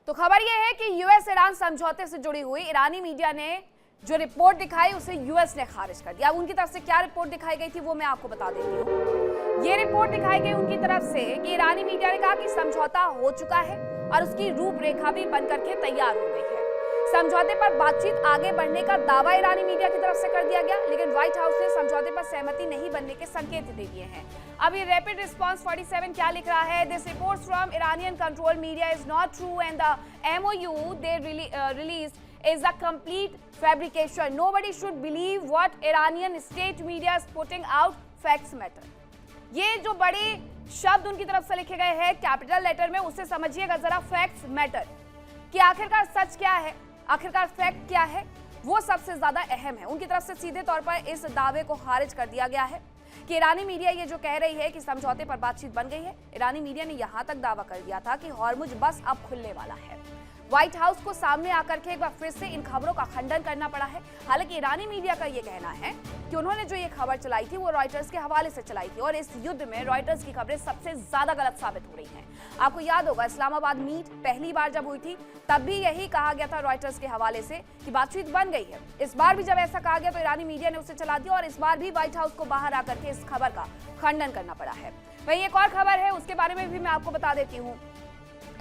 तो खबर यह है कि यूएस ईरान समझौते से जुड़ी हुई ईरानी मीडिया ने जो रिपोर्ट दिखाई उसे यूएस ने खारिज कर दिया। अब उनकी तरफ से क्या रिपोर्ट दिखाई गई थी वो मैं आपको बता देती हूँ। ये रिपोर्ट दिखाई गई उनकी तरफ से कि ईरानी मीडिया ने कहा कि समझौता हो चुका है और उसकी रूपरेखा भी बन करके तैयार हो गई है। समझौते पर बातचीत आगे बढ़ने का दावा ईरानी मीडिया की तरफ से कर दिया गया, लेकिन व्हाइट हाउस ने समझौते पर सहमति नहीं बनने के संकेत दे दिए हैं। अब ये रैपिड रिस्पांस 47 क्या लिख रहा है? This reports from Iranian control media is not true and the MOU they released is a complete fabrication. Nobody should believe what Iranian state media is putting out. Facts matter. ये जो बड़े शब्द उनकी तरफ से लिखे गए हैं कैपिटल लेटर में, उसे समझिएगा जरा। फैक्ट्स मैटर कि आखिरकार सच क्या है, आखिरकार फैक्ट क्या है, वो सबसे ज्यादा अहम है। उनकी तरफ से सीधे तौर पर इस दावे को खारिज कर दिया गया है कि ईरानी मीडिया ये जो कह रही है कि समझौते पर बातचीत बन गई है। ईरानी मीडिया ने यहां तक दावा कर दिया था कि हॉर्मुज बस अब खुलने वाला है। व्हाइट हाउस को सामने आकर के एक बार फिर से इन खबरों का खंडन करना पड़ा है। हालांकि ईरानी मीडिया का ये कहना है कि उन्होंने जो ये खबर चलाई थी वो रॉयटर्स के हवाले से चलाई थी और इस युद्ध में रॉयटर्स की खबरें सबसे ज्यादा गलत साबित हो रही हैं। आपको याद होगा इस्लामाबाद मीट पहली बार जब हुई थी तब भी यही कहा गया था रॉयटर्स के हवाले से कि बातचीत बन गई है। इस बार भी जब ऐसा कहा गया तो ईरानी मीडिया ने उसे चला दिया और इस बार भी व्हाइट हाउस को बाहर आकर के इस खबर का खंडन करना पड़ा है। वहीं एक और खबर है, उसके बारे में भी मैं आपको बता देती हूँ।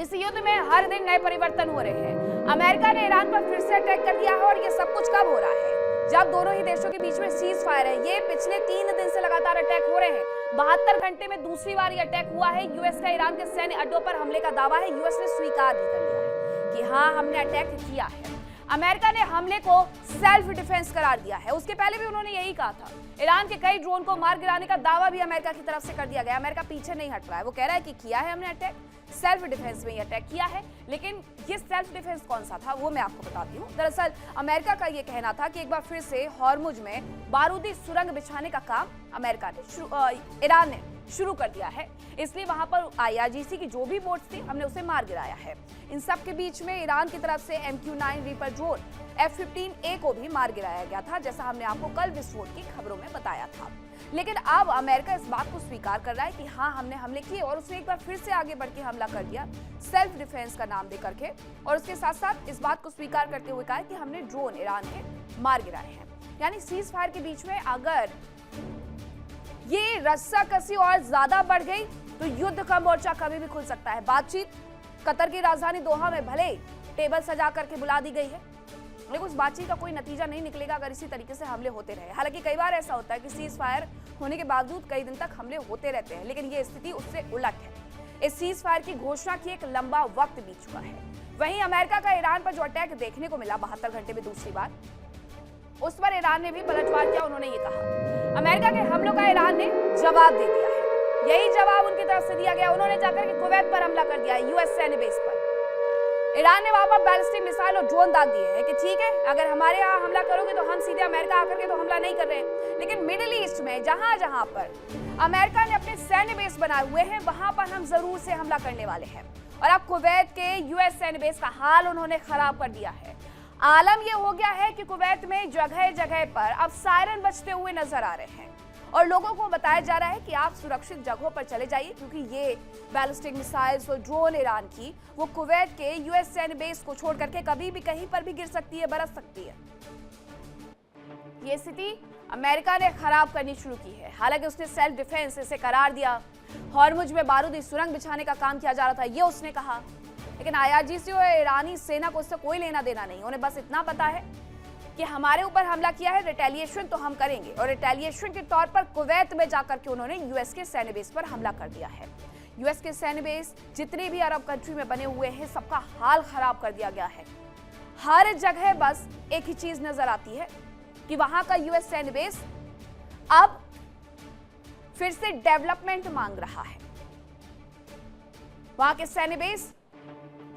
इस युद्ध में हर दिन नए परिवर्तन हो रहे हैं। अमेरिका ने ईरान पर फिर से अटैक कर दिया है और ये सब कुछ कब हो रहा है? जब दोनों ही देशों के बीच में सीज फायर है। ये पिछले 3 दिन से लगातार अटैक हो रहे हैं। 72 घंटे में दूसरी बार ये अटैक हुआ है। यूएस का ईरान के सैन्य अड्डों पर हमले का दावा है। यूएस ने स्वीकार भी कर लिया है कि हाँ, हमने अटैक किया है। अमेरिका ने हमले को सेल्फ डिफेंस करार दिया है। उसके पहले भी उन्होंने यही कहा था। ईरान के कई ड्रोन को मार गिराने का दावा भी अमेरिका की तरफ से कर दिया गया। अमेरिका पीछे नहीं हट रहा है, वो कह रहा है कि किया है हमने अटैक, सेल्फ डिफेंस में ये अटैक किया है। लेकिन ये सेल्फ डिफेंस कौन सा था वो मैं आपको बताती हूँ। दरअसल अमेरिका का ये कहना था कि एक बार फिर से हॉर्मुज में बारूदी सुरंग बिछाने का काम ईरान ने शुरू कर दिया है, इसलिए वहां पर IRGC की जो भी बोट्स थी हमने उसे मार गिराया है। इन सब के बीच में ईरान की तरफ से MQ-9 रीपर ड्रोन F-15A को भी मार गिराया गया था, जैसा हमने आपको कल विस्फोट की खबरों में बताया था। लेकिन अब अमेरिका इस बात को स्वीकार कर रहा है कि हाँ, हमने हमले किए और उसने एक बार फिर से आगे बढ़ के हमला कर दिया सेल्फ डिफेंस का नाम दे करके, और उसके साथ साथ इस बात को स्वीकार करते हुए कहा कि हमने ड्रोन ईरान के मार गिराए हैं। यानी सीज फायर के बीच में अगर ये रस्साकसी और ज्यादा बढ़ गई तो युद्ध का मोर्चा कभी भी खुल सकता है। बातचीत कतर की राजधानी दोहा में भले टेबल सजा करके बुला दी गई है, लेकिन उस बातचीत का कोई नतीजा नहीं निकलेगा अगर इसी तरीके से हमले होते रहे। हालांकि कई बार ऐसा होता है कि सीज फायर होने के बावजूद कई दिन तक हमले होते रहते हैं, लेकिन ये स्थिति उससे उलट है। इस सीज फायर की घोषणा की एक लंबा वक्त बीत चुका है। वहीं अमेरिका का ईरान पर जो अटैक देखने को मिला 72 घंटे में दूसरी बार, उस पर ईरान ने भी पलटवार किया। उन्होंने ये कहा अमेरिका के हमलों का ईरान ने जवाब दे दिया है। यही जवाब उनकी तरफ से दिया गया। उन्होंने जाकर के कुवैत पर हमला कर दिया, यूएस सैन्य बेस पर। ईरान ने वहां पर बैलिस्टिक मिसाइल और ड्रोन दाग दिए हैं कि ठीक है, अगर हमारे यहाँ हमला करोगे तो हम सीधे अमेरिका आकर के तो हमला नहीं कर रहे हैं, लेकिन मिडिल ईस्ट में जहां जहां पर अमेरिका ने अपने सैन्य बेस बनाए हुए हैं वहां पर हम जरूर से हमला करने वाले हैं। और अब कुवैत के यूएस सैन्य बेस का हाल उन्होंने खराब कर दिया है। आलम यह हो गया है कि कुवैत में जगह जगह पर अब सायरन बजते हुए नजर आ रहे हैं और लोगों को बताया जा रहा है कि आप सुरक्षित जगहों पर चले जाइए, क्योंकि ये बैलिस्टिक मिसाइल्स और ड्रोन ईरान की वो कुवैत के यूएस सैन्य बेस को छोड़ करके कभी भी कहीं पर भी गिर सकती है, बरस सकती है। ये स्थिति अमेरिका ने खराब करनी शुरू की है। हालांकि उसने सेल्फ डिफेंस इसे करार दिया। हॉर्मुज में बारूदी सुरंग बिछाने का काम किया जा रहा था, ये उसने कहा। लेकिन IRGC और ईरानी सेना को उससे कोई लेना देना नहीं। उन्हें बस इतना पता है कि हमारे ऊपर हमला किया है, रिटेलिएशन तो हम करेंगे। और रिटेलिएशन के तौर पर कुवैत में जाकर के उन्होंने यूएस के सैन्य बेस पर हमला कर दिया है। यूएस के सैन्य बेस जितने भी अरब कंट्री में बने हुए हैं सबका हाल खराब कर दिया गया है। हर जगह बस एक ही चीज नजर आती है कि वहां का यूएस सैन्य बेस अब फिर से डेवलपमेंट मांग रहा है। वहां के सैन्य बेस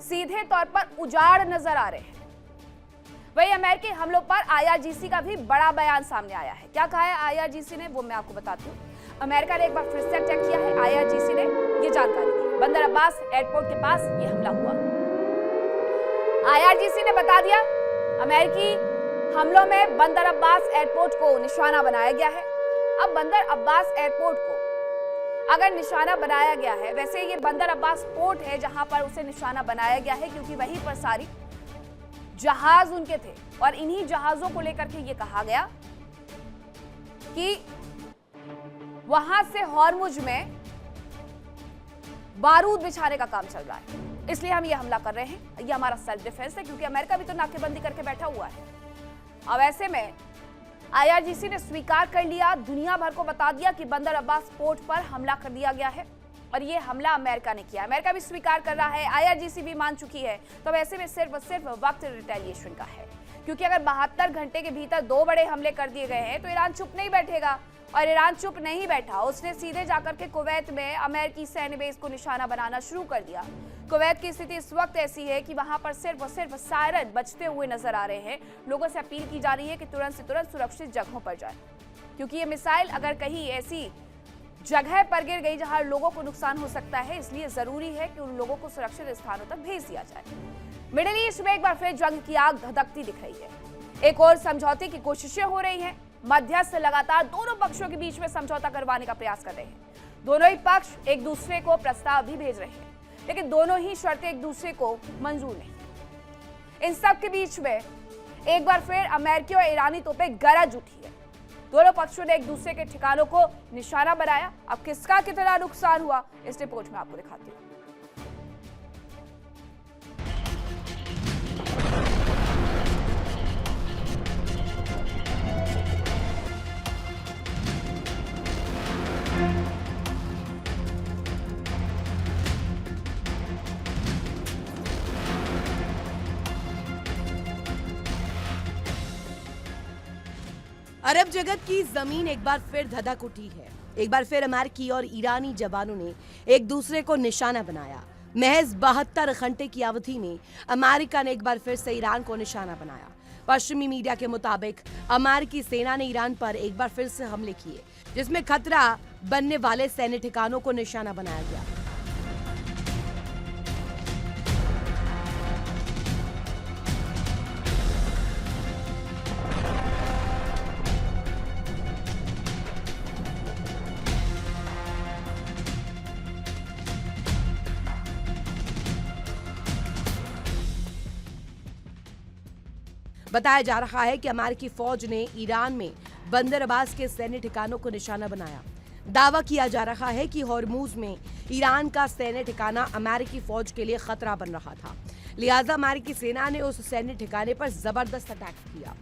सीधे तौर पर उजाड़ नजर आ रहे हैं। वही अमेरिकी हमलों पर IRGC का भी बड़ा बयान सामने आया है। क्या कहा है IRGC ने वो मैं आपको बताती हूँ। अमेरिका ने एक बार फिर से अटैक किया है। IRGC ने ये जानकारी दी। बंदर अब्बास एयरपोर्ट के पास ये हमला हुआ। IRGC ने बता दिया अमेरिकी हमलों में बंदर अब्बास एयरपोर्ट को निशाना बनाया गया है। अब बंदर अब्बास एयरपोर्ट को अगर निशाना बनाया गया है, वैसे ये बंदर अब्बास पोर्ट है जहां पर उसे निशाना बनाया गया है क्योंकि वहीं पर सारी जहाज उनके थे और इन्हीं जहाजों को लेकर के ये कहा गया कि वहां से हॉर्मुज में बारूद बिछाने का काम चल रहा है, इसलिए हम ये हमला कर रहे हैं। ये हमारा सेल्फ डिफेंस है क्योंकि अमेरिका भी तो नाकेबंदी करके बैठा हुआ है। अब ऐसे में IRGC ने स्वीकार कर लिया, दुनिया भर को बता दिया कि बंदर अब्बास पोर्ट पर हमला कर दिया गया है और ये हमला अमेरिका ने किया। अमेरिका भी स्वीकार कर रहा है, IRGC भी मान चुकी है। तो ऐसे में सिर्फ वक्त रिटेलिएशन का है, क्योंकि अगर 72 घंटे के भीतर 2 बड़े हमले कर दिए गए हैं तो ईरान चुप नहीं बैठेगा। और ईरान चुप नहीं बैठा, उसने सीधे जाकर के कुवैत में अमेरिकी सैन्य बेस को निशाना बनाना शुरू कर दिया। कुवैत की स्थिति इस वक्त ऐसी है कि वहां पर सिर्फ सायरन बजते हुए नजर आ रहे हैं। लोगों से अपील की जा रही है कि तुरंत से तुरंत सुरक्षित जगहों पर जाए, क्योंकि ये मिसाइल अगर कहीं ऐसी जगह पर गिर गई जहां लोगों को नुकसान हो सकता है, इसलिए जरूरी है कि उन लोगों को सुरक्षित स्थानों तक भेज दिया जाए। मिडिल ईस्ट में एक बार फिर जंग की आग धधकती दिख रही है। एक और समझौते की कोशिशें हो रही हैं। मध्यस्थ लगातार दोनों पक्षों के बीच में समझौता करवाने का प्रयास कर रहे हैं। दोनों ही पक्ष एक दूसरे को प्रस्ताव भी भेज रहे हैं, लेकिन दोनों ही शर्तें एक दूसरे को मंजूर नहीं। इन सब के बीच में एक बार फिर अमेरिकी और ईरानी तोपें गरज उठी है। दोनों पक्षों ने एक दूसरे के ठिकानों को निशाना बनाया। अब किसका कितना नुकसान हुआ इस रिपोर्ट में आपको दिखाती हूँ। अरब जगत की जमीन एक बार फिर धधक उठी है। एक बार फिर अमेरिकी और ईरानी जवानों ने एक दूसरे को निशाना बनाया। महज 72 घंटे की अवधि में अमेरिका ने एक बार फिर से ईरान को निशाना बनाया। पश्चिमी मीडिया के मुताबिक अमेरिकी सेना ने ईरान पर एक बार फिर से हमले किए, जिसमें खतरा बनने वाले सैन्य ठिकानों को निशाना बनाया गया। बताया जा रहा है कि अमेरिकी फौज ने ईरान में बंदर अब्बास के सैन्य ठिकानों को निशाना बनाया। दावा किया जा रहा है कि हॉर्मुज में ईरान का सैन्य ठिकाना अमेरिकी फौज के लिए खतरा बन रहा था, लिहाजा अमेरिकी सेना ने उस सैन्य ठिकाने पर जबरदस्त अटैक किया।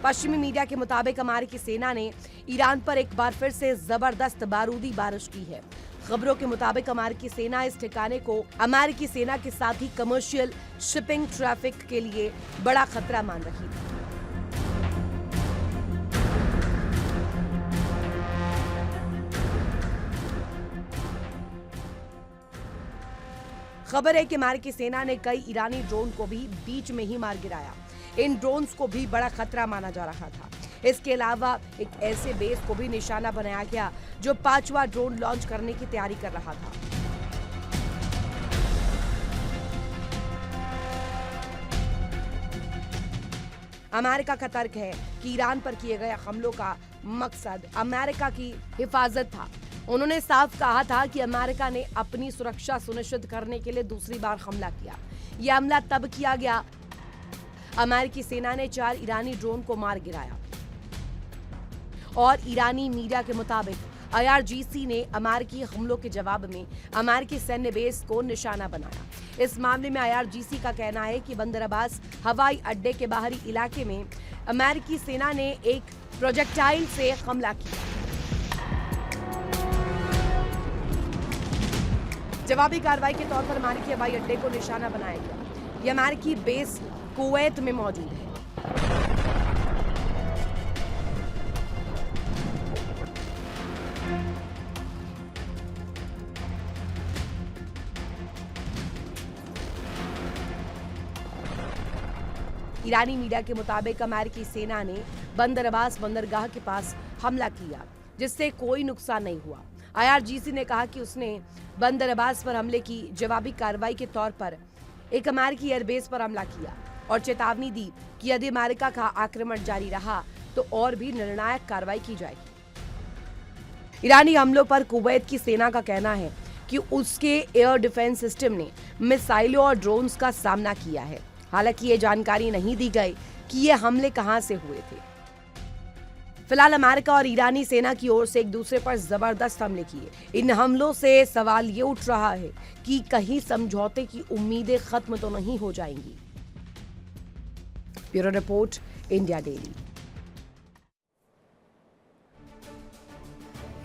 पश्चिमी मीडिया के मुताबिक अमेरिकी सेना ने ईरान पर एक बार फिर से जबरदस्त बारूदी बारिश की है। खबरों के मुताबिक अमेरिकी सेना इस ठिकाने को अमेरिकी सेना के साथ ही कमर्शियल शिपिंग ट्रैफिक के लिए बड़ा खतरा मान रही थी। खबर है कि अमेरिकी सेना ने कई ईरानी ड्रोन को भी बीच में ही मार गिराया। इन ड्रोन्स को भी बड़ा खतरा माना जा रहा था। इसके अलावा एक ऐसे बेस को भी निशाना बनाया गया जो 5वां ड्रोन लॉन्च करने की तैयारी कर रहा था। अमेरिका का तर्क है कि ईरान पर किए गए हमलों का मकसद अमेरिका की हिफाजत था। उन्होंने साफ कहा था कि अमेरिका ने अपनी सुरक्षा सुनिश्चित करने के लिए दूसरी बार हमला किया। यह हमला तब किया गया अमेरिकी सेना ने 4 ईरानी ड्रोन को मार गिराया और ईरानी मीडिया के मुताबिक IRGC ने अमेरिकी हमलों के जवाब में अमेरिकी सैन्य बेस को निशाना बनाया। इस मामले में IRGC का कहना है कि बंदर अब्बास हवाई अड्डे के बाहरी इलाके में अमेरिकी सेना ने एक प्रोजेक्टाइल से हमला किया। जवाबी कार्रवाई के तौर पर अमेरिकी हवाई अड्डे को निशाना बनाया गया। यह अमेरिकी बेस कुवैत में मौजूद है। ईरानी मीडिया के मुताबिक अमेरिकी सेना ने बंदर अब्बास बंदरगाह के पास हमला किया, जिससे कोई नुकसान नहीं हुआ। IRGC ने कहा कि उसने बंदर अब्बास पर हमले की जवाबी कार्रवाई के तौर पर एक अमेरिकी एयरबेस पर हमला किया और चेतावनी दी कि यदि अमेरिका का आक्रमण जारी रहा तो और भी निर्णायक कार्रवाई की जाएगी। ईरानी हमलों पर कुवैत की सेना का कहना है कि उसके एयर डिफेंस सिस्टम ने मिसाइलों और ड्रोन्स का सामना किया है। हालांकि ये जानकारी नहीं दी गई कि ये हमले कहां से हुए थे। फिलहाल अमेरिका और ईरानी सेना की ओर से एक दूसरे पर जबरदस्त हमले किए। इन हमलों से सवाल ये उठ रहा है कि कहीं समझौते की उम्मीदें खत्म तो नहीं हो जाएंगी। Bureau report, India daily.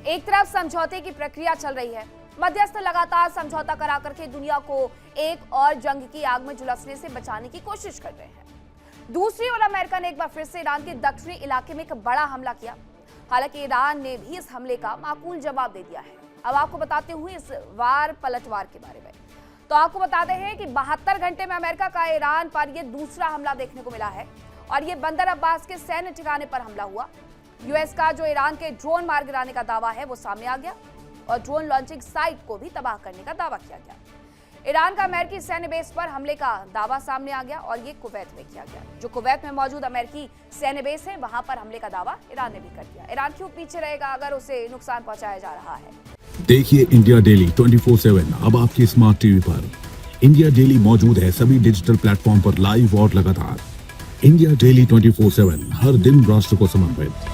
एक तरफ समझौते की प्रक्रिया चल रही है, मध्यस्थ लगातार समझौता करा करके दुनिया को एक और जंग की आग में झुलसने से बचाने की कोशिश कर रहे हैं। दूसरी ओर अमेरिका ने एक बार फिर से ईरान के दक्षिणी इलाके में एक बड़ा हमला किया। हालांकि ईरान ने भी इस हमले का माकूल जवाब दे दिया है। अब आपको बताते हुए इस वार पलटवार के बारे में। तो आपको बताते हैं कि 72 घंटे में अमेरिका का ईरान पर यह दूसरा हमला देखने को मिला है और ये बंदर अब्बास के सैन्य ठिकाने पर हमला हुआ। यूएस का जो ईरान के ड्रोन मार गिराने का दावा है वो सामने आ गया और ड्रोन लॉन्चिंग साइट को भी तबाह करने का दावा किया गया। ईरान का अमेरिकी सैन्य बेस पर हमले का दावा सामने आ गया और ये कुवैत में किया गया। जो कुवैत में मौजूद अमेरिकी सैन्य बेस है वहां पर हमले का दावा ईरान ने भी कर दिया। ईरान क्यों पीछे रहेगा अगर उसे नुकसान पहुंचाया जा रहा है। देखिए इंडिया डेली 24/7 अब आपकी स्मार्ट टीवी पर। इंडिया डेली मौजूद है सभी डिजिटल प्लेटफॉर्म पर लाइव और लगातार। इंडिया डेली 24/7 हर दिन राष्ट्र को समर्पित।